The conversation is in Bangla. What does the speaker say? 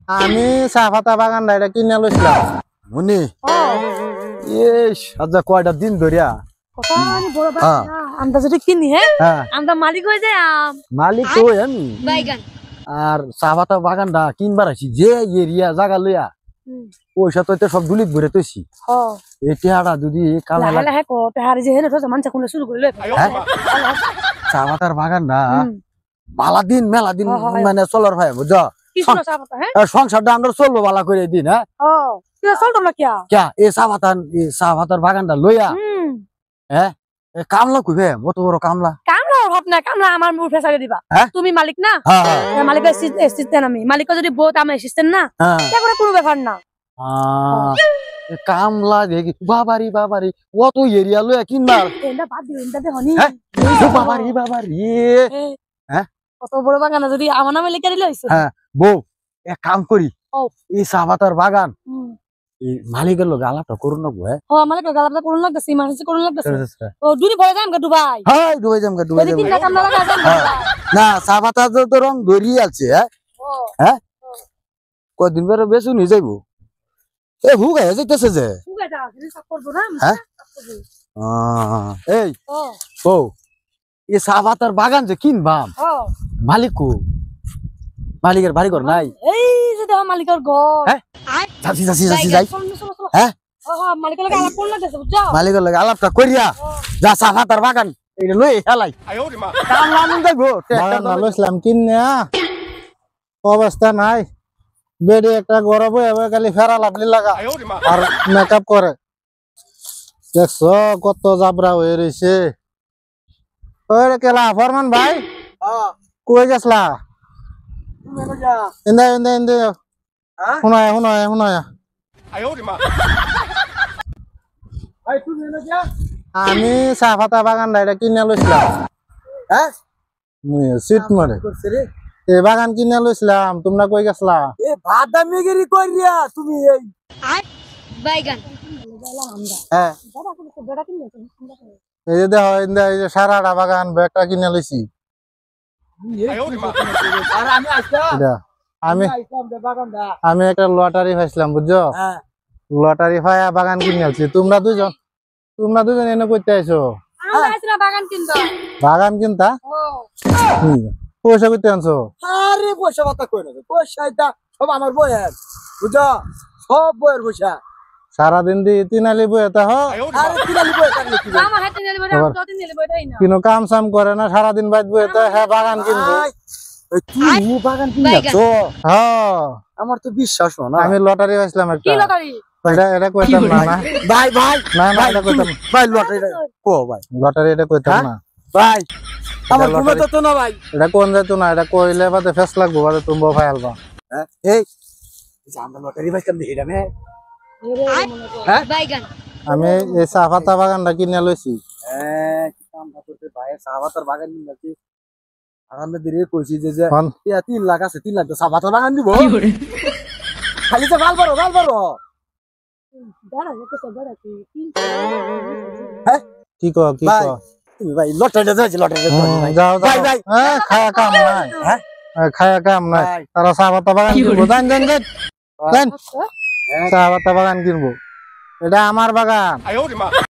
আমি চাপাতা বাগানটা এটা কিনে লইছিলাম মুনি আচ্ছা কয়টা দিন ধরিয়া আমরা যদি কিনি আমরা মালিক হয়ে যাই মালিক তো আমি আর চাপাতা বাগানটা কিনবার আছি যে এরিয়া জায়গা লইয়া পয়সা তো সব দুলিত ভরে তৈছি এই টেহাটা যদি চাপাতার বাগানটা মেলা দিন মানে চলার ভাই বুঝছো সংসারটা আমরা চলবো বালা করে দিন এই চাপাতার বাগানটা লইয়া কামলা কইবে কত বড় কামলা কামলা আমার মুখ ফেসারে দিবা তুমি মালিক না মালিকের অ্যাসিস্ট্যান্ট আমি মালিক যদি বহুত আমার অ্যাসিস্ট্যান্ট না তারপরে কোনো ব্যাপার না কামলা দেখি বাবারি অত এরিয়া লইয়া কিনবার বাবারি কত বড় বাগান যদি আমার নামে লিখে দিলে হইছে বউ এক কাম করি এই চাপাতার বাগান এই মালিকের লোক আলাপটা করুন না মালিকের আলাপটা করুন লাগতেছে মানুষ করুন লাগতেছে ও দুনি ভরে যাম গা দুবাই দুবাই যাম না চাপাতা তো রং ধরিয়ে আছে কদিন পরে বেশি নিয়ে যাইবো হুগাই যাইতেছে যে এই ও এই চাপাতার বাগান যে কিনবাম মালিকের বাড়ি ঘর নাই এই যে দেখো মালিকের ঘর যাই মালিকের লাগে আলাপটা করিয়া যা চাপাতার বাগান এইটা লই হেলাই লইছিলাম কিনে অবস্থা নাই বেডে একটা গরম হয়ে খালি ফেরা লাভলি লাগা আর মেকআপ করে দেখছো কত জাবরা হয়ে রয়েছে কেলা ফরমান ভাই কই গেছলা আমি চাপাতা বাগানটা এটা কিনে লইছিলাম সিট মারে এই বাগান কিনে লইছিলাম তোমরা কই গেছলা তুমি এই যে দেখো এই যে সারাটা বাগান একটা কিনে লইছি আমি একটা লটারি পাইছিলাম বুঝছো লটারি পাইয়া বাগান কিনে আনছি তোমরা দুজন এনে করতে আইছো বাগান কিনতা পয়সা করতে আনছো আরে পয়সা কথা কই না পয়সা এটা সব আমার বইয়ের বুঝছো সব বইয়ের পয়সা সারাদিন দিয়ে তিনালি বইয়ে তা কিনো কাম সাম করে না সারাদিন বাইত বইয়ে তা হ্যাঁ বাগান কিনবো বাগান কিনছো আমার তো বিশ্বাস না আমি লটারি পাইছিলাম একটা এটা কইতাম না ভাই না এটা কইতাম ভাই লটারি ভাই লটারি এটা কইতাম না ভাই আমার ঘুমে তো না ভাই এটা কোন যাইতো না এটা কইলে বাদে ফেস লাগবো বাদে তুমি ভাই আলবা এই আমরা লটারি পাইতাম দেখি না আমি এই চাপাতা বাগানটা কিনে লইছি চাপাতার বাগান কিনছি আর আমরা ধীরে কইছি যে 3 লাখ আছে 3 লাখ চাপাতার বাগান দিব খালি তো ভাল পারো কি তুমি ভাই লটারিটা যাইছি যাও ভাই খায়া কাম নাই তারা চাপাতা বাগান কিনবো জান চাপাতা বাগান কিনবো এটা আমার বাগান